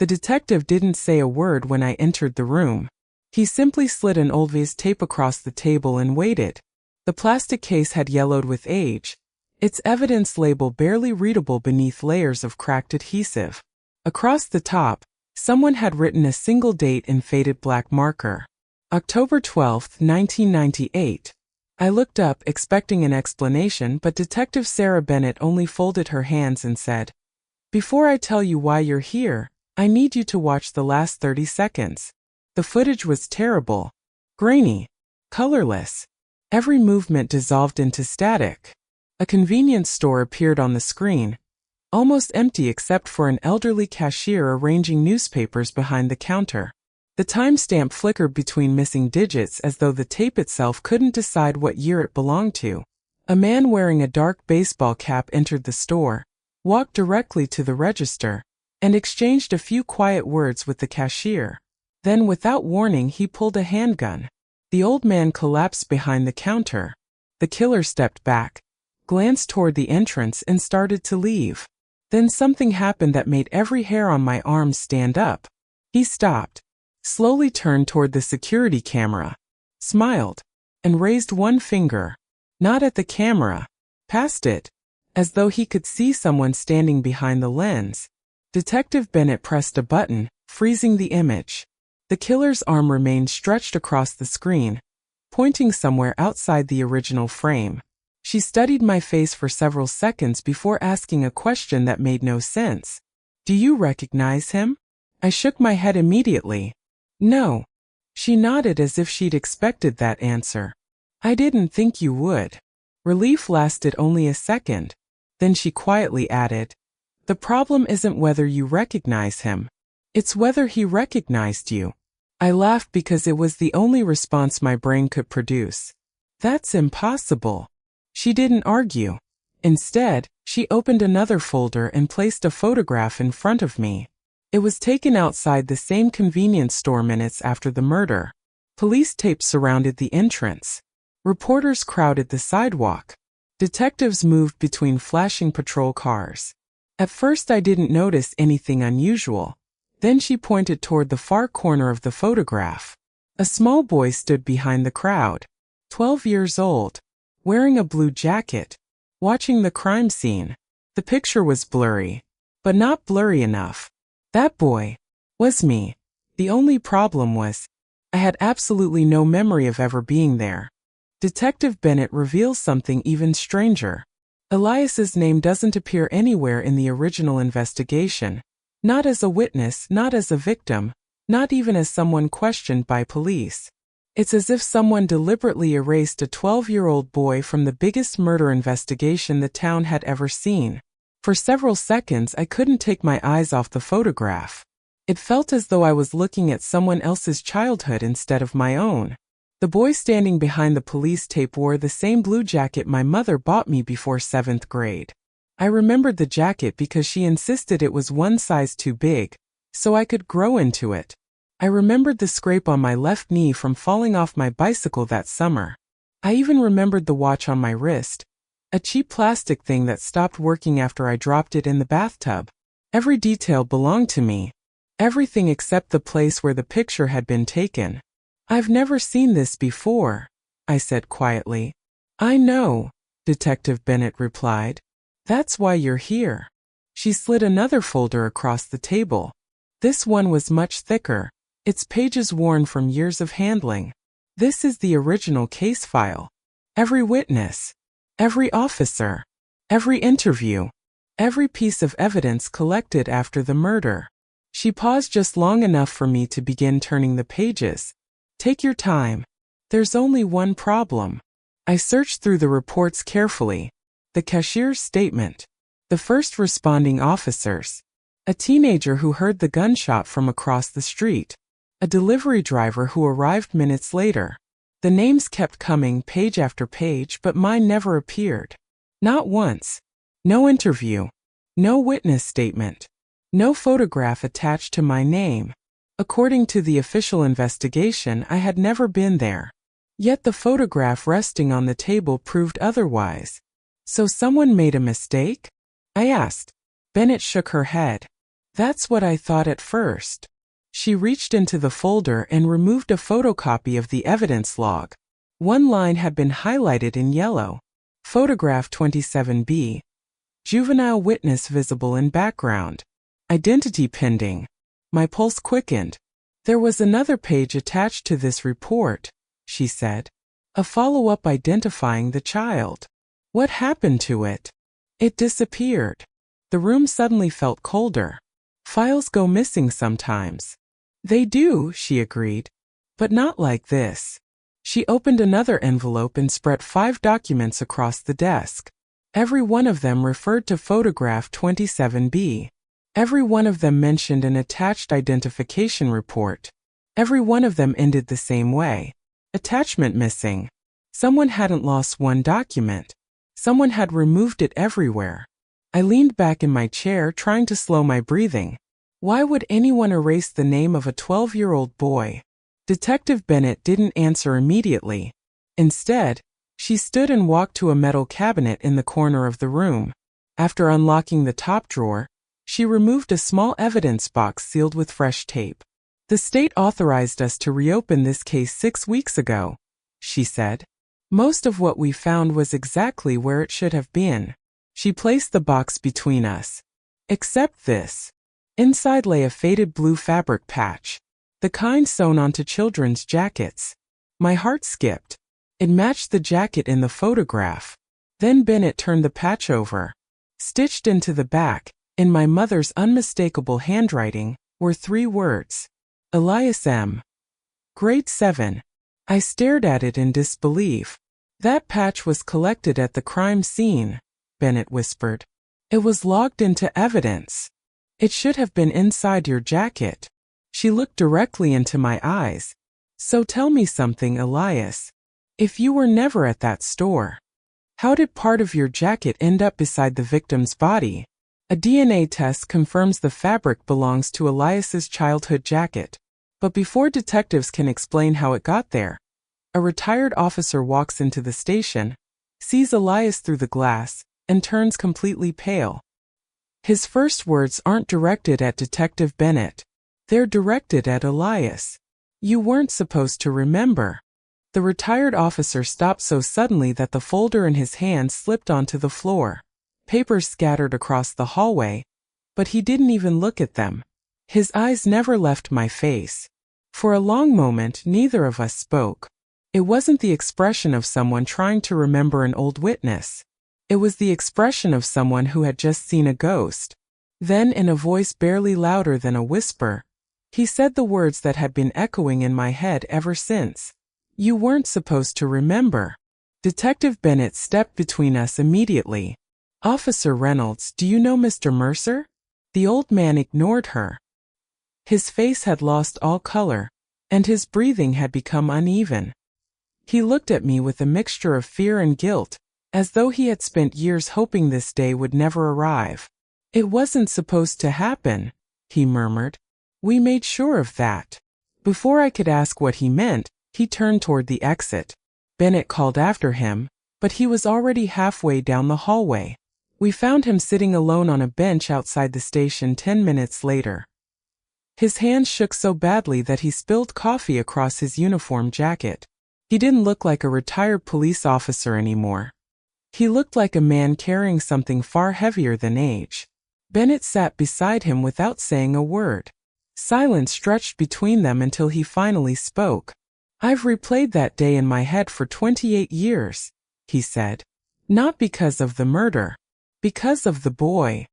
The detective didn't say a word when I entered the room. He simply slid an old VHS tape across the table and waited. The plastic case had yellowed with age, its evidence label barely readable beneath layers of cracked adhesive. Across the top, someone had written a single date in faded black marker. October 12, 1998. I looked up, expecting an explanation, but Detective Sarah Bennett only folded her hands and said, "Before I tell you why you're here, I need you to watch the last 30 seconds. The footage was terrible. Grainy. Colorless. Every movement dissolved into static. A convenience store appeared on the screen, almost empty except for an elderly cashier arranging newspapers behind the counter. The timestamp flickered between missing digits as though the tape itself couldn't decide what year it belonged to. A man wearing a dark baseball cap entered the store, walked directly to the register, and exchanged a few quiet words with the cashier. Then, without warning, he pulled a handgun. The old man collapsed behind the counter. The killer stepped back, glanced toward the entrance, and started to leave. Then something happened that made every hair on my arms stand up. He stopped, slowly turned toward the security camera, smiled, and raised one finger. Not at the camera, past it, as though he could see someone standing behind the lens. Detective Bennett pressed a button, freezing the image. The killer's arm remained stretched across the screen, pointing somewhere outside the original frame. She studied my face for several seconds before asking a question that made no sense. "Do you recognize him?" I shook my head immediately. "No." She nodded as if she'd expected that answer. "I didn't think you would." Relief lasted only a second. Then she quietly added, "The problem isn't whether you recognize him. It's whether he recognized you." I laughed because it was the only response my brain could produce. "That's impossible." She didn't argue. Instead, she opened another folder and placed a photograph in front of me. It was taken outside the same convenience store minutes after the murder. Police tape surrounded the entrance. Reporters crowded the sidewalk. Detectives moved between flashing patrol cars. At first I didn't notice anything unusual. Then she pointed toward the far corner of the photograph. A small boy stood behind the crowd, 12 years old, wearing a blue jacket, watching the crime scene. The picture was blurry, but not blurry enough. That boy was me. The only problem was, I had absolutely no memory of ever being there. Detective Bennett reveals something even stranger. Elias's name doesn't appear anywhere in the original investigation. Not as a witness, not as a victim, not even as someone questioned by police. It's as if someone deliberately erased a 12-year-old boy from the biggest murder investigation the town had ever seen. For several seconds I couldn't take my eyes off the photograph. It felt as though I was looking at someone else's childhood instead of my own. The boy standing behind the police tape wore the same blue jacket my mother bought me before 7th grade. I remembered the jacket because she insisted it was one size too big, so I could grow into it. I remembered the scrape on my left knee from falling off my bicycle that summer. I even remembered the watch on my wrist, a cheap plastic thing that stopped working after I dropped it in the bathtub. Every detail belonged to me. Everything except the place where the picture had been taken. "I've never seen this before," I said quietly. "I know," Detective Bennett replied. "That's why you're here." She slid another folder across the table. This one was much thicker, its pages worn from years of handling. This is the original case file. Every witness, every officer, every interview, every piece of evidence collected after the murder. She paused just long enough for me to begin turning the pages. "Take your time. There's only one problem." I searched through the reports carefully. The cashier's statement. The first responding officers. A teenager who heard the gunshot from across the street. A delivery driver who arrived minutes later. The names kept coming page after page, but mine never appeared. Not once. No interview. No witness statement. No photograph attached to my name. According to the official investigation, I had never been there. Yet the photograph resting on the table proved otherwise. So someone made a mistake? I asked. Bennett shook her head. That's what I thought at first. She reached into the folder and removed a photocopy of the evidence log. One line had been highlighted in yellow. Photograph 27B. Juvenile witness visible in background. Identity pending. My pulse quickened. There was another page attached to this report, she said. A follow-up identifying the child. What happened to it? It disappeared. The room suddenly felt colder. Files go missing sometimes. They do, she agreed. But not like this. She opened another envelope and spread 5 documents across the desk. Every one of them referred to photograph 27B. Every one of them mentioned an attached identification report. Every one of them ended the same way. Attachment missing. Someone hadn't lost one document. Someone had removed it everywhere. I leaned back in my chair, trying to slow my breathing. Why would anyone erase the name of a 12-year-old boy? Detective Bennett didn't answer immediately. Instead, she stood and walked to a metal cabinet in the corner of the room. After unlocking the top drawer, she removed a small evidence box sealed with fresh tape. The state authorized us to reopen this case 6 weeks ago, she said. Most of what we found was exactly where it should have been. She placed the box between us. Except this. Inside lay a faded blue fabric patch, the kind sewn onto children's jackets. My heart skipped. It matched the jacket in the photograph. Then Bennett turned the patch over. Stitched into the back, in my mother's unmistakable handwriting, were 3 words. Elias M. Grade 7. I stared at it in disbelief. That patch was collected at the crime scene, Bennett whispered. It was logged into evidence. It should have been inside your jacket. She looked directly into my eyes. So tell me something, Elias. If you were never at that store, how did part of your jacket end up beside the victim's body? A DNA test confirms the fabric belongs to Elias's childhood jacket. But before detectives can explain how it got there, a retired officer walks into the station, sees Elias through the glass, and turns completely pale. His first words aren't directed at Detective Bennett. They're directed at Elias. You weren't supposed to remember. The retired officer stopped so suddenly that the folder in his hand slipped onto the floor. Papers scattered across the hallway, but he didn't even look at them. His eyes never left my face. For a long moment, neither of us spoke. It wasn't the expression of someone trying to remember an old witness. It was the expression of someone who had just seen a ghost. Then, in a voice barely louder than a whisper, he said the words that had been echoing in my head ever since. You weren't supposed to remember. Detective Bennett stepped between us immediately. Officer Reynolds, do you know Mr. Mercer? The old man ignored her. His face had lost all color, and his breathing had become uneven. He looked at me with a mixture of fear and guilt, as though he had spent years hoping this day would never arrive. It wasn't supposed to happen, he murmured. We made sure of that. Before I could ask what he meant, he turned toward the exit. Bennett called after him, but he was already halfway down the hallway. We found him sitting alone on a bench outside the station 10 minutes later. His hands shook so badly that he spilled coffee across his uniform jacket. He didn't look like a retired police officer anymore. He looked like a man carrying something far heavier than age. Bennett sat beside him without saying a word. Silence stretched between them until he finally spoke. I've replayed that day in my head for 28 years, he said. Not because of the murder. Because of the boy.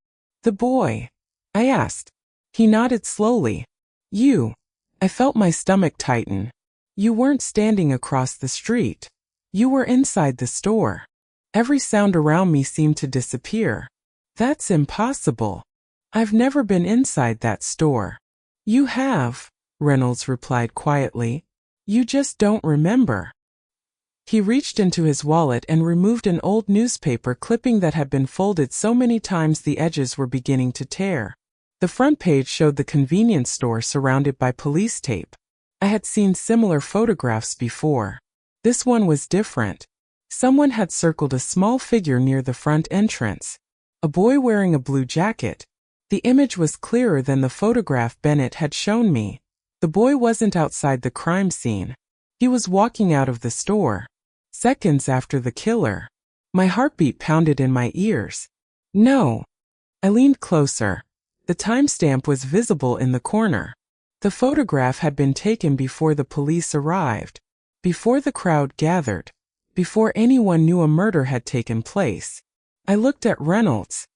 The boy? I asked. He nodded slowly. You. I felt my stomach tighten. You weren't standing across the street. You were inside the store. Every sound around me seemed to disappear. That's impossible. I've never been inside that store. You have, Reynolds replied quietly. You just don't remember. He reached into his wallet and removed an old newspaper clipping that had been folded so many times the edges were beginning to tear. The front page showed the convenience store surrounded by police tape. I had seen similar photographs before. This one was different. Someone had circled a small figure near the front entrance. A boy wearing a blue jacket. The image was clearer than the photograph Bennett had shown me. The boy wasn't outside the crime scene. He was walking out of the store. Seconds after the killer. My heartbeat pounded in my ears. No. I leaned closer. The timestamp was visible in the corner. The photograph had been taken before the police arrived, before the crowd gathered, before anyone knew a murder had taken place. I looked at Reynolds.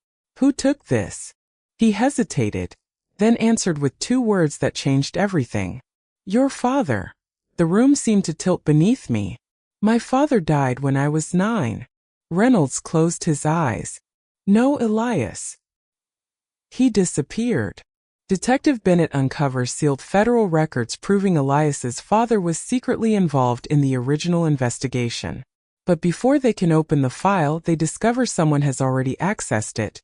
Who took this? He hesitated, then answered with two words that changed everything. Your father. The room seemed to tilt beneath me. My father died when I was 9. Reynolds closed his eyes. No, Elias. He disappeared. Detective Bennett uncovers sealed federal records proving Elias's father was secretly involved in the original investigation. But before they can open the file, they discover someone has already accessed it.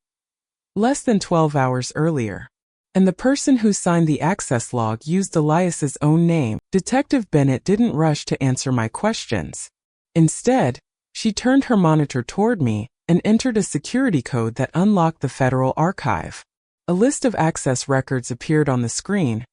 Less than 12 hours earlier. And the person who signed the access log used Elias's own name. Detective Bennett didn't rush to answer my questions. Instead, she turned her monitor toward me and entered a security code that unlocked the federal archive. A list of access records appeared on the screen,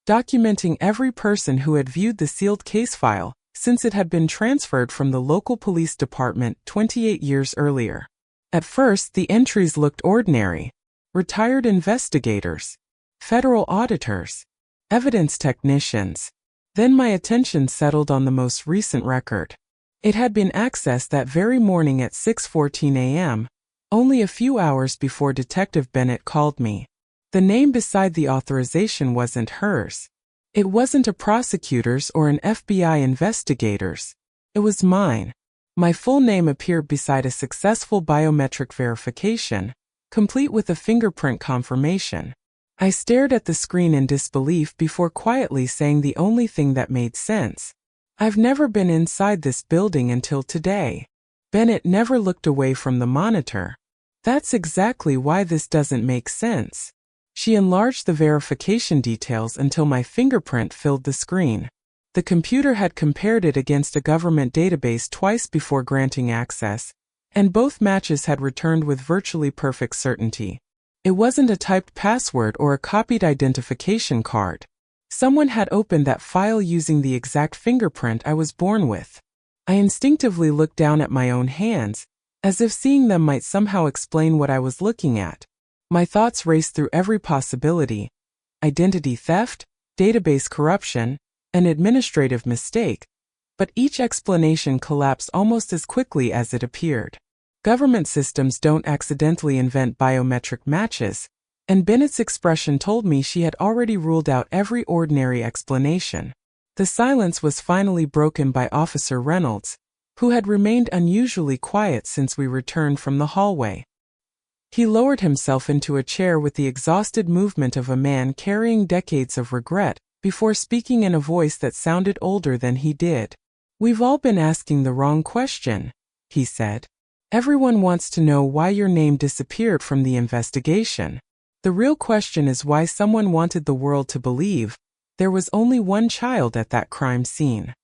documenting every person who had viewed the sealed case file since it had been transferred from the local police department 28 years earlier. At first, the entries looked ordinary. Retired investigators, federal auditors, evidence technicians. Then my attention settled on the most recent record. It had been accessed that very morning at 6:14 a.m., only a few hours before Detective Bennett called me. The name beside the authorization wasn't hers. It wasn't a prosecutor's or an FBI investigator's. It was mine. My full name appeared beside a successful biometric verification, complete with a fingerprint confirmation. I stared at the screen in disbelief before quietly saying the only thing that made sense. I've never been inside this building until today. Bennett never looked away from the monitor. That's exactly why this doesn't make sense. She enlarged the verification details until my fingerprint filled the screen. The computer had compared it against a government database twice before granting access, and both matches had returned with virtually perfect certainty. It wasn't a typed password or a copied identification card. Someone had opened that file using the exact fingerprint I was born with. I instinctively looked down at my own hands, as if seeing them might somehow explain what I was looking at. My thoughts raced through every possibility: identity theft, database corruption, an administrative mistake, but each explanation collapsed almost as quickly as it appeared. Government systems don't accidentally invent biometric matches, and Bennett's expression told me she had already ruled out every ordinary explanation. The silence was finally broken by Officer Reynolds, who had remained unusually quiet since we returned from the hallway. He lowered himself into a chair with the exhausted movement of a man carrying decades of regret, before speaking in a voice that sounded older than he did. We've all been asking the wrong question, he said. Everyone wants to know why your name disappeared from the investigation. The real question is why someone wanted the world to believe there was only one child at that crime scene.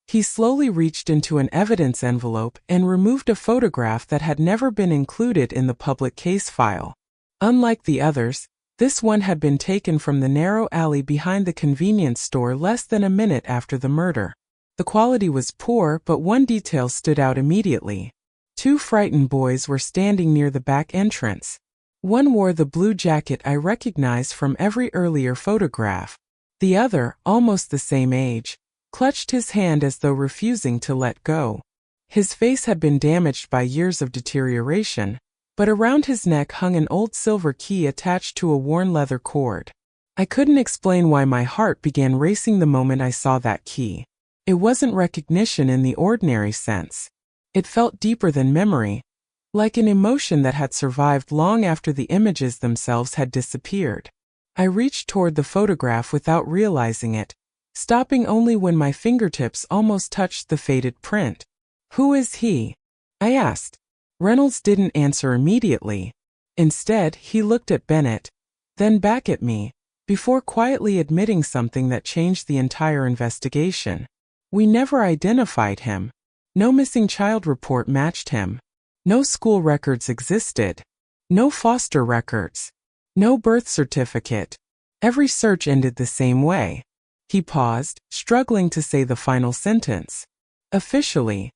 He slowly reached into an evidence envelope and removed a photograph that had never been included in the public case file. Unlike the others, this one had been taken from the narrow alley behind the convenience store less than a minute after the murder. The quality was poor, but one detail stood out immediately. 2 frightened boys were standing near the back entrance. One wore the blue jacket I recognized from every earlier photograph. The other, almost the same age, clutched his hand as though refusing to let go. His face had been damaged by years of deterioration, but around his neck hung an old silver key attached to a worn leather cord. I couldn't explain why my heart began racing the moment I saw that key. It wasn't recognition in the ordinary sense. It felt deeper than memory, like an emotion that had survived long after the images themselves had disappeared. I reached toward the photograph without realizing it, stopping only when my fingertips almost touched the faded print. Who is he? I asked. Reynolds didn't answer immediately. Instead, he looked at Bennett, then back at me, before quietly admitting something that changed the entire investigation. We never identified him. No missing child report matched him. No school records existed. No foster records. No birth certificate. Every search ended the same way. He paused, struggling to say the final sentence. Officially,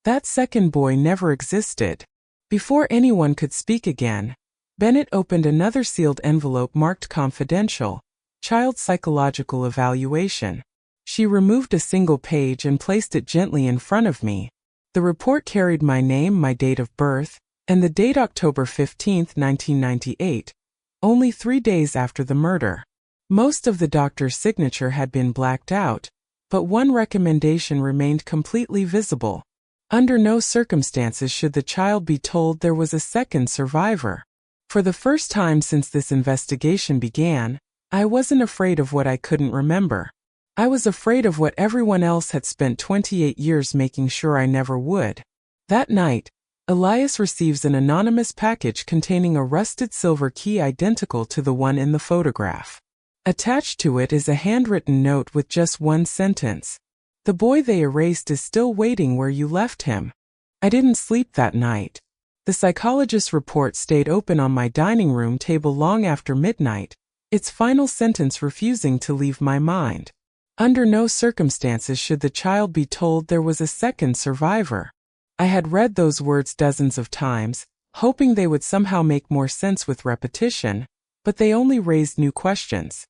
that second boy never existed. Before anyone could speak again, Bennett opened another sealed envelope marked confidential, child psychological evaluation. She removed a single page and placed it gently in front of me. The report carried my name, my date of birth, and the date October 15, 1998, only 3 days after the murder. Most of the doctor's signature had been blacked out, but one recommendation remained completely visible. Under no circumstances should the child be told there was a second survivor. For the first time since this investigation began, I wasn't afraid of what I couldn't remember. I was afraid of what everyone else had spent 28 years making sure I never would. That night, Elias receives an anonymous package containing a rusted silver key identical to the one in the photograph. Attached to it is a handwritten note with just one sentence. The boy they erased is still waiting where you left him. I didn't sleep that night. The psychologist's report stayed open on my dining room table long after midnight, its final sentence refusing to leave my mind. Under no circumstances should the child be told there was a second survivor. I had read those words dozens of times, hoping they would somehow make more sense with repetition, but they only raised new questions.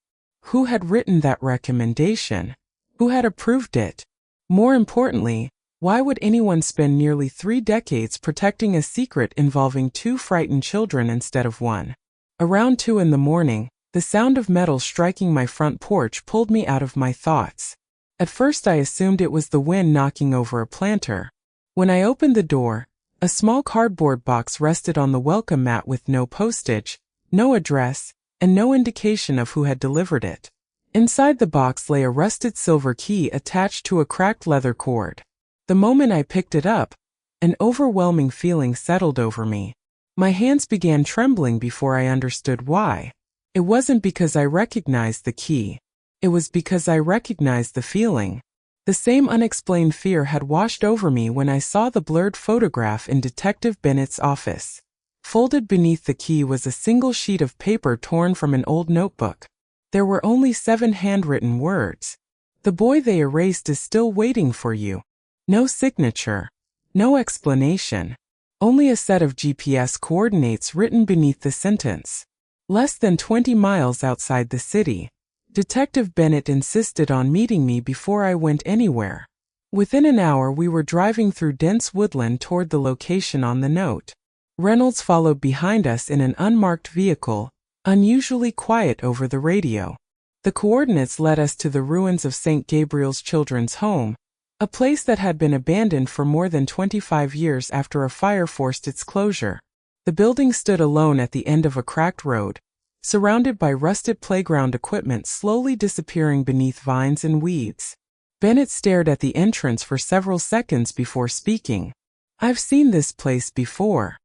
Who had written that recommendation? Who had approved it? More importantly, why would anyone spend nearly 3 decades protecting a secret involving 2 frightened children instead of 1? Around 2 in the morning, the sound of metal striking my front porch pulled me out of my thoughts. At first I assumed it was the wind knocking over a planter. When I opened the door, a small cardboard box rested on the welcome mat with no postage, no address, and no indication of who had delivered it. Inside the box lay a rusted silver key attached to a cracked leather cord. The moment I picked it up, an overwhelming feeling settled over me. My hands began trembling before I understood why. It wasn't because I recognized the key. It was because I recognized the feeling. The same unexplained fear had washed over me when I saw the blurred photograph in Detective Bennett's office. Folded beneath the key was a single sheet of paper torn from an old notebook. There were only 7 handwritten words. The boy they erased is still waiting for you. No signature. No explanation. Only a set of GPS coordinates written beneath the sentence. Less than 20 miles outside the city. Detective Bennett insisted on meeting me before I went anywhere. Within an hour we were driving through dense woodland toward the location on the note. Reynolds followed behind us in an unmarked vehicle, unusually quiet over the radio. The coordinates led us to the ruins of St. Gabriel's Children's Home, a place that had been abandoned for more than 25 years after a fire forced its closure. The building stood alone at the end of a cracked road, surrounded by rusted playground equipment slowly disappearing beneath vines and weeds. Bennett stared at the entrance for several seconds before speaking. "I've seen this place before."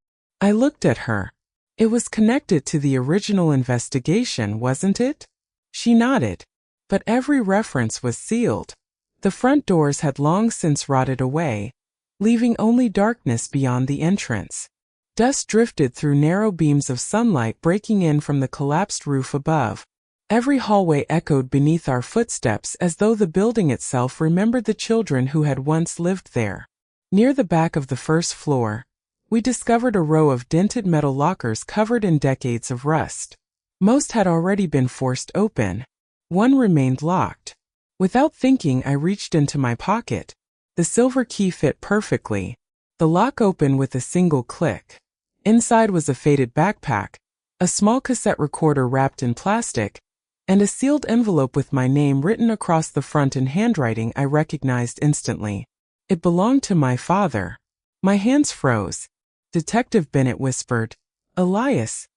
I looked at her. "It was connected to the original investigation, wasn't it?" She nodded. But every reference was sealed. The front doors had long since rotted away, leaving only darkness beyond the entrance. Dust drifted through narrow beams of sunlight breaking in from the collapsed roof above. Every hallway echoed beneath our footsteps as though the building itself remembered the children who had once lived there. Near the back of the first floor, we discovered a row of dented metal lockers covered in decades of rust. Most had already been forced open. One remained locked. Without thinking, I reached into my pocket. The silver key fit perfectly. The lock opened with a single click. Inside was a faded backpack, a small cassette recorder wrapped in plastic, and a sealed envelope with my name written across the front in handwriting I recognized instantly. It belonged to my father. My hands froze. Detective Bennett whispered, "Elias,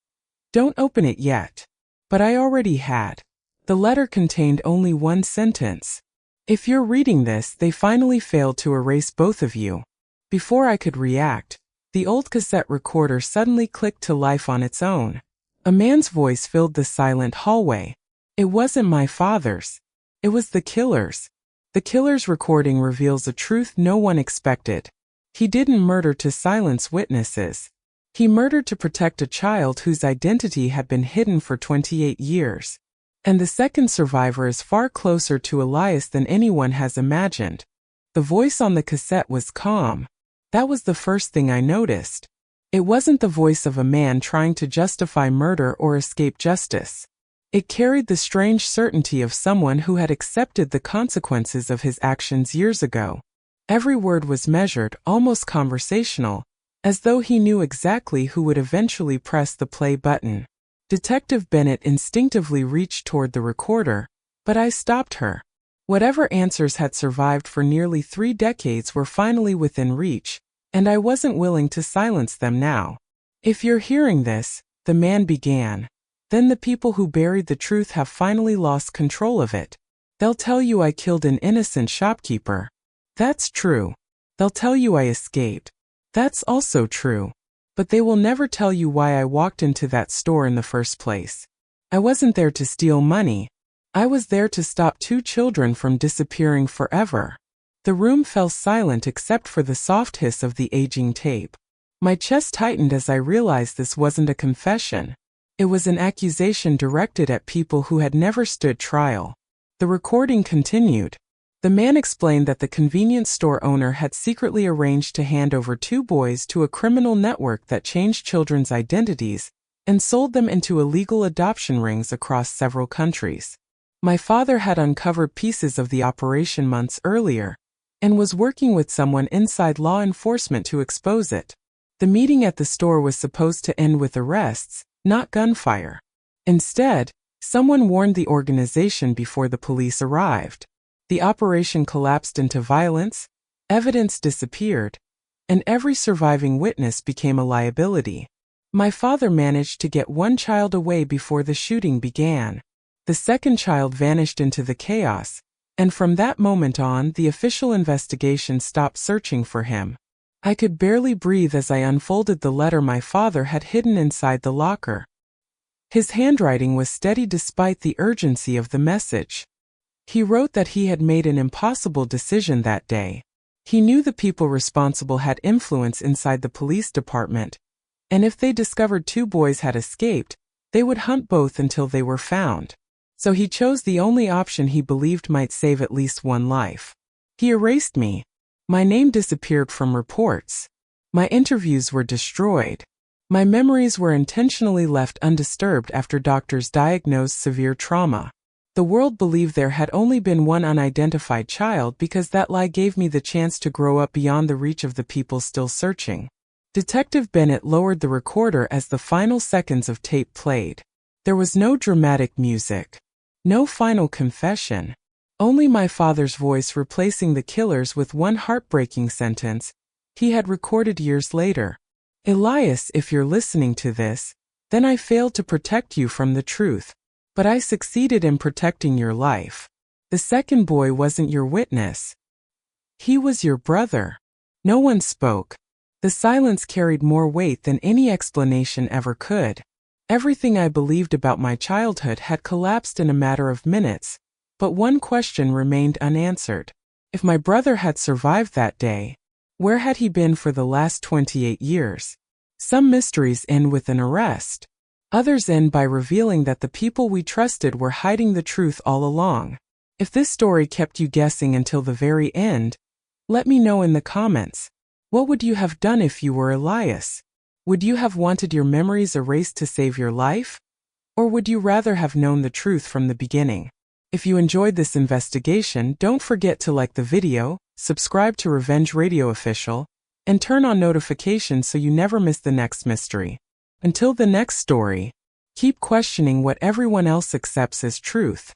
don't open it yet." But I already had. The letter contained only one sentence. "If you're reading this, they finally failed to erase both of you." Before I could react, the old cassette recorder suddenly clicked to life on its own. A man's voice filled the silent hallway. It wasn't my father's. It was the killer's. The killer's recording reveals a truth no one expected. He didn't murder to silence witnesses. He murdered to protect a child whose identity had been hidden for 28 years. And the second survivor is far closer to Elias than anyone has imagined. The voice on the cassette was calm. That was the first thing I noticed. It wasn't the voice of a man trying to justify murder or escape justice. It carried the strange certainty of someone who had accepted the consequences of his actions years ago. Every word was measured, almost conversational, as though he knew exactly who would eventually press the play button. Detective Bennett instinctively reached toward the recorder, but I stopped her. Whatever answers had survived for nearly 3 decades were finally within reach, and I wasn't willing to silence them now. If you're hearing this, the man began, then the people who buried the truth have finally lost control of it. They'll tell you I killed an innocent shopkeeper. That's true. They'll tell you I escaped. That's also true. But they will never tell you why I walked into that store in the first place. I wasn't there to steal money. I was there to stop 2 children from disappearing forever. The room fell silent except for the soft hiss of the aging tape. My chest tightened as I realized this wasn't a confession. It was an accusation directed at people who had never stood trial. The recording continued. The man explained that the convenience store owner had secretly arranged to hand over 2 boys to a criminal network that changed children's identities and sold them into illegal adoption rings across several countries. My father had uncovered pieces of the operation months earlier and was working with someone inside law enforcement to expose it. The meeting at the store was supposed to end with arrests, not gunfire. Instead, someone warned the organization before the police arrived. The operation collapsed into violence, evidence disappeared, and every surviving witness became a liability. My father managed to get 1 child away before the shooting began. The second child vanished into the chaos, and from that moment on, the official investigation stopped searching for him. I could barely breathe as I unfolded the letter my father had hidden inside the locker. His handwriting was steady despite the urgency of the message. He wrote that he had made an impossible decision that day. He knew the people responsible had influence inside the police department, and if they discovered 2 boys had escaped, they would hunt both until they were found. So he chose the only option he believed might save at least 1 life. He erased me. My name disappeared from reports. My interviews were destroyed. My memories were intentionally left undisturbed after doctors diagnosed severe trauma. The world believed there had only been 1 unidentified child because that lie gave me the chance to grow up beyond the reach of the people still searching. Detective Bennett lowered the recorder as the final seconds of tape played. There was no dramatic music. No final confession. Only my father's voice replacing the killers with 1 heartbreaking sentence he had recorded years later. Elias, if you're listening to this, then I failed to protect you from the truth. But I succeeded in protecting your life. The second boy wasn't your witness. He was your brother. No one spoke. The silence carried more weight than any explanation ever could. Everything I believed about my childhood had collapsed in a matter of minutes, but one question remained unanswered. If my brother had survived that day, where had he been for the last 28 years? Some mysteries end with an arrest. Others end by revealing that the people we trusted were hiding the truth all along. If this story kept you guessing until the very end, let me know in the comments. What would you have done if you were Elias? Would you have wanted your memories erased to save your life? Or would you rather have known the truth from the beginning? If you enjoyed this investigation, don't forget to like the video, subscribe to Revenge Radio Official, and turn on notifications so you never miss the next mystery. Until the next story, keep questioning what everyone else accepts as truth.